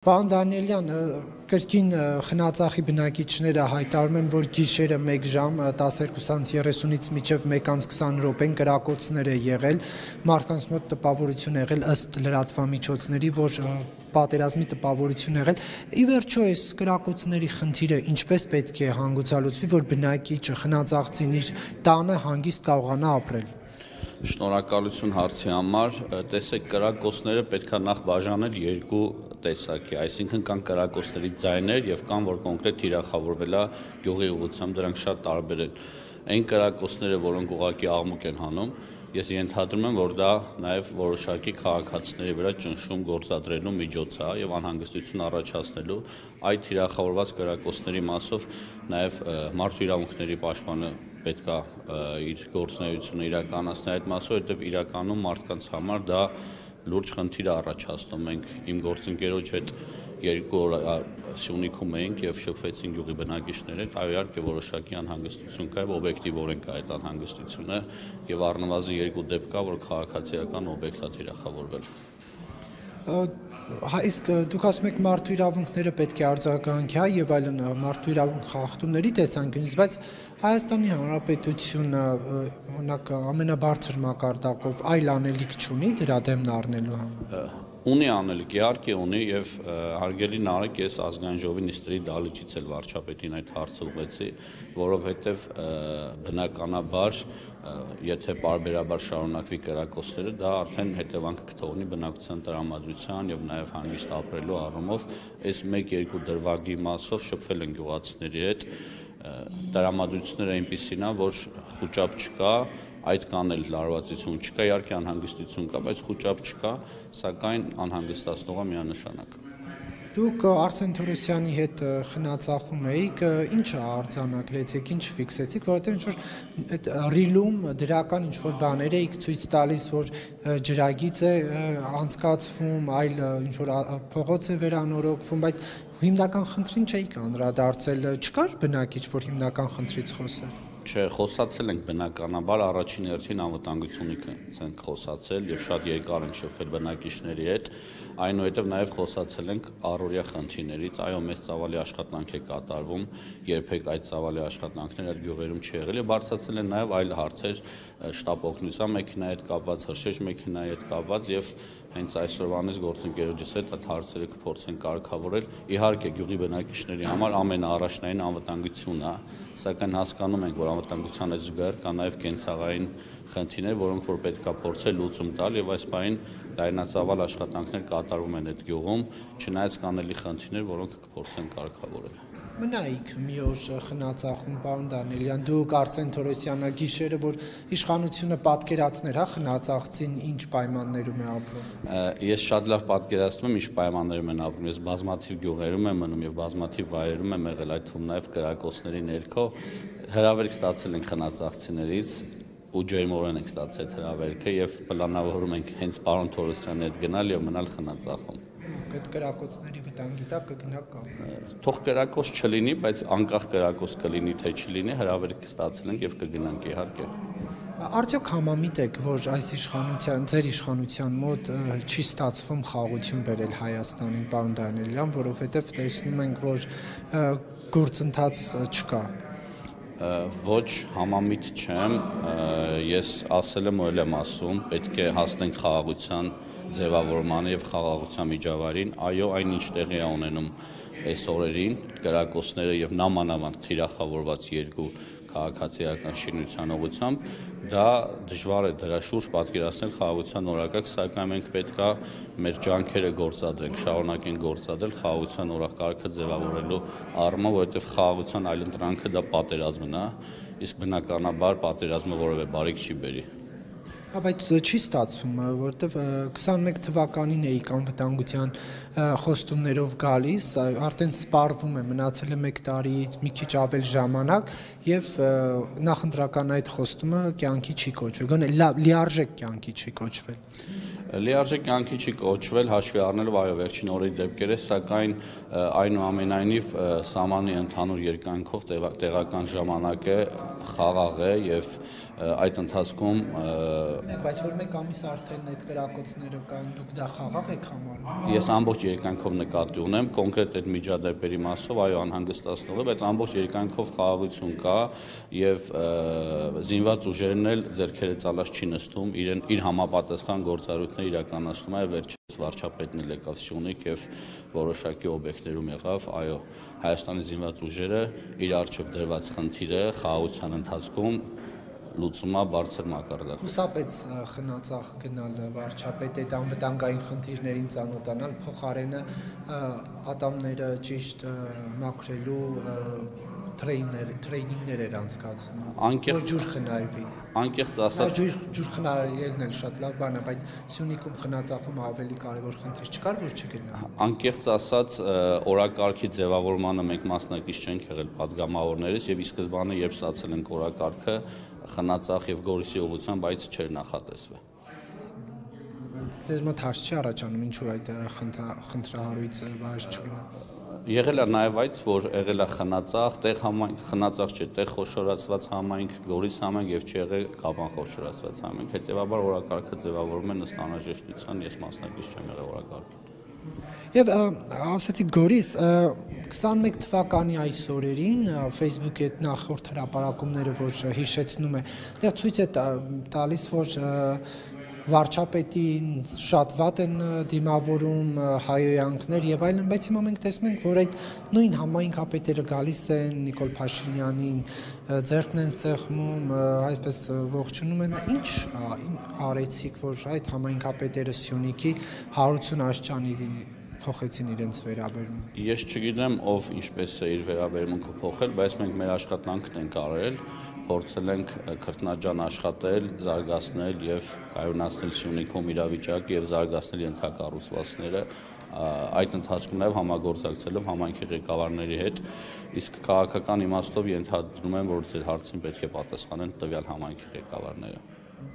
Պարոն Դանիելյան, կրկին խնածախի բնակիչները հայտարարում են, որ գիշերը 1 ժամ 12:30-ից մինչև 1:20 րոպեն կրակոցներ է եղել, մարդկանց մոտ տպավորություն է եղել ըստ լրատվամիջոցների, որ պատերազմի տպավորություն է եղել։ Ի վերջո այս կրակոցների խնդիրը ինչպես պետք է հանգուցալուծվի, որ բնակիչը խնածախցին իր տանը հանգիստ կարողանա ապրել։ Շնորհակալություն հարցի համար, տեսեք, կրակոցները պետք է նախ բաժանել երկու տեսակի, այսինքն կան կրակոցների ձայներ եւ կան, որ կոնկրետ թիրախավորվել է գյուղի ուղղությամբ, դրանք շատ տարբեր են։ Այն կրակոցները, որոնք ուղղակի աղմուկ են հանում, ես ենթադրում եմ, որ դա նաեւ որոշակի քաղաքացիների վրա ճնշում գործադրելու միջոց է եւ անհանգստություն առաջացնելու այդ թիրախավորված կրակոցների մասով նաեւ մարդու իրավունքների պաշտպանը պետք է իր գործունեությունը իրականացնել այդ մասով, որտեղ իրականում մարդկանց համար դա լուրջ խնդիր է առաջացնում։ Մենք իմ գործընկերոջ հետ 2 օր Սյունիքում էինք եւ շփվեցին գյուղի բնակիչները, այո, իհարկե որոշակի անհանգստություն կա եւ օբյեկտիվորեն կա այդ անհանգստությունը եւ առնվազն 2 դեպք կա, որ քաղաքացիական օբյեկտ է թիրախավորվել։ Իսկ դուք ասում եք մարդու իրավունքները պետք է արձագանքի, եւ այլն մարդու իրավունք խախտումների տեսանկյունից, բայց Հայաստանի Հանրապետությունը օրինակ ամենաբարձր մակարդակով այլ անելիք չունի դրա դեմն առնելու համար։ Ունի անելիք, իհարկե ունի եւ հարգելի Նարեկ, ես ազգային ժողովի նիստերի դահլիճից էլ վարչապետին այդ հարցը ուղղեցի, որովհետեւ բնականաբար եթե պարբերաբար շարունակվի կրակոցները, դա արդեն հետևանք կթողնի բնակության տրամադրության եւ նաեւ հանգիստ ապրելու առումով, այս 1-2 դրվագի մասով շփվել են գյուղացիների հետ, տրամադրությունները այնպիսին է, որ խոճապ չկա, այդ կան էլ լարվածություն չկա, իհարկե անհանգստություն կա, բայց խոճապ չկա, սակայն անհանգստացնող է միանշանակ։ Դուք Արսեն Թորոսյանի հետ խնածախում էիք, ինչ արձանագրեցիք, ինչ ֆիքսեցիք, որովհետեւ ինչ որ այդ ռիլում դրական ինչ որ բաներ էիք ցույց տալիս, որ ջրագիծ է անցկացվում, այլ ինչ որ փողոց է վերանորոգվում, բայց հիմնական խնդրին չէիք անդրադարձել, չկար բնակիչ, որ հիմնական խնդրից խոսեր։ Չէ, խոսացել ենք բնականաբար առաջին հերթին անվտանգությունից ենք խոսացել եւ շատ երկար ենք շփվել բնակիչների հետ, այնուհետեւ նաեւ խոսացել ենք առօրյա խնդիրներից, այո, մեծ ծավալի աշխատանք է կատարվում, երբեք այդ ծավալի աշխատանքները այդ գյուղերում չի եղել եւ բարձրացել են նաեւ այլ հարցեր, շտապ օգնության մեքենայի հետ կապված, հրշեջ մեքենայի հետ կապված եւ հենց այսօրվանից գործընկերոջս հետ այդ հարցերը կփորձենք կարգավորել։ Իհարկե գյուղի բնակիչների համար ամենաառաջնային անվտանգությունն է, սակայն հասկանում ենք, որ անվտանգության հետ զուգահեռ կա նաև կենցաղային խնդիրներ, որոնք որ պետք է փորձել լուծում տալ եւ այս պահին լայնածավալ աշխատանքներ կատարվում են այդ գյուղում, չնայած կան էլի խնդիրներ, որոնք կփորձենք կարգավորել։ Մնայիք մի օր խնածախում, պարոն Դանիելյան, դուք Արսեն Թորոսյանը գիշերը, որ իշխանությունը պատկերացներ, հա, խնածախցին ինչ պայմաններում է ապրում։ Ես շատ լավ պատկերացնում եմ, ինչ պայմաններում են ապրում։ Ես բազմաթիվ գյուղերում եմ մնում եւ բազմաթիվ վայրերում եմ եղել, այդ թվում նաեւ կրակոցների ներքո հրավերք ստացել ենք խնածախցիներից ու ջերմորեն ենք ստացել այդ հրավերքը եւ պլանավորում ենք հենց պարոն Թորոսյանի հետ գնալ եւ մնալ խնածախում։ Այդ կրակոցների վտանգի տակ կգնաք կամ։ Թող կրակոց չլինի, բայց անկախ կրակոց կլինի թե չլինի, հրավերք ստացել ենք եւ կգնանք իհարկե։ Արդյոք համամիտ եք, որ այս իշխանության, ձեր իշխանության մոտ չի ստացվում խաղաղություն բերել Հայաստանին, պարոն Դանիելյան, որովհետեւ տեսնում ենք, որ գործընթաց չկա։ Ոչ, համամիտ չեմ, ես ասել եմ ու էլ եմ ասում, պետք է հասնենք խաղաղության ձևավորմանը եւ խաղաղության միջավայրին, այո, այնինչ տեղի է ունենում այս օրերին, կրակոցները եւ նամանավանդ թիրախավորված 2 քաղաքացիական շինության ուղղությամբ, դա դժվար է դրա շուրջ պատկերացնել խաղաղության օրակարգ, սակայն մենք պետք է մեր ջանքերը գործադրենք, շարունակենք գործադրել խաղաղության օրակարգը ձևավորելու առումով, որովհետեւ խաղաղության այլընտրանքը դա պատերազմն է, իսկ բնականաբար պատերազմը որևէ բարիք չի բերի։ Բայց չի ստացվում, որովհետև 21 թվականին էիք անվտանգության խոստումներով գալիս, արդեն սպառվում է, մնացել է 1 տարից մի քիչ ավել ժամանակ եւ նախընտրական այդ խոստումը կյանքի չի կոչվել, գոնե լիարժեք կյանքի չի կոչվել։ Լիարժեք կյանքի չի կոչվել հաշվի առնելով այո վերջին օրերի դեպքերը, սակայն այնուամենայնիվ սահմանի ընդհանուր երկայնքով տեղական ժամանակ է, խաղաղ է եւ այդ ընթացքում բայց որ մեկ ամիս արդեն այդ կրակոցները կան, դուք դա խաղաղ եք համարում։ Ես ամբողջ երկայնքով նկատի ունեմ, կոնկրետ այդ միջադեպերի մասով այո անհանգստացնող է, բայց ամբողջ երկայնքով խաղաղություն կա եւ զինված ուժերն էլ ձեռքերը ծալած չի նստում, իր համապատասխան գործառույթները իրականացնում է, վերջերս վարչապետն էլ եկավ Սյունիք եւ որոշակի օբյեկտներում եղավ, այո, Հայաստանի զինված ուժերը իր առջև դրված խնդիրը խաղաղության ընթացքում լուծումա բարձր մակարդակ։ Հուսապեց խնացախ գնալ վարչապետ այդ անվտանգային խնդիրներին ծանոթանալ, փոխարենը ատամները ճիշտ մաքրելու տրեյնինգներ էր անցկացնում։ Որ ջուր խնայվի։ Անկեղծ ասած ջուր խնայելն էլ շատ լավ բան է, բայց Սյունիքում խնացախում ավելի կարևոր խնդիր չկար, որ չգնա։ Անկեղծ ասած օրակարգի ձևավորմանը մենք մասնակից չենք եղել падգամավորներից եւ ի սկզբանե երբ ստացել ենք օրակարգը խնացախ եւ Գորիսի ուղղությամբ բայց չէր նախատեսվել։ Բայց ձեր մոտ հարց չի առաջանում ինչու այդ խնդրահարույցը վայր չգնա։ Եղել է նաև այդ, որ եղել է խնացախ, տեղ համայնք, խնացախ չէ, տեղ խոշորացված համայնք, Գորիս համայնք եւ չեղել Կապան խոշորացված համայնք, հետեւաբար օրակարգը ձևավորվում է ըստ անհրաժեշտության, ես մասնակից չեմ եղել օրակարգին։ Եվ ասացի Գորիս 21 թվականի այս օրերին Facebook-ի այդ նախորդ հրապարակումները, որ հիշեցնում է, դա ցույց է տալիս, որ վարչապետին շատ վատ են դիմավորում հայոյանքներ եւ այլն, բայց հիմա մենք տեսնում ենք, որ այդ նույն համայնքապետերը գալիս են Նիկոլ Փաշինյանին, ձեռքն են սեղմում, այսպես ողջունում են, ինչ արեցիք, որ այդ համայնքապետերը Սյունիքի Հարություն Աշճանի փոխեցին իրենց վերաբերմունքը։ Ես չգիտեմ ով ինչպես է իր վերաբերմունքը փոխել, բայց մենք մեր աշխատանքն ենք արել, փորձել ենք քրտնաջան աշխատել, զարգացնել եւ կայունացնել Սյունիքում իրավիճակը եւ զարգացնել ենթակառուցվածքները, այդ ընթացքում նաեւ համագործակցելով համայնքի ղեկավարների հետ, իսկ քաղաքական իմաստով ենթադրում եմ, որ ձեր հարցին պետք է պատասխանեն տվյալ համայնքի ղեկավարները։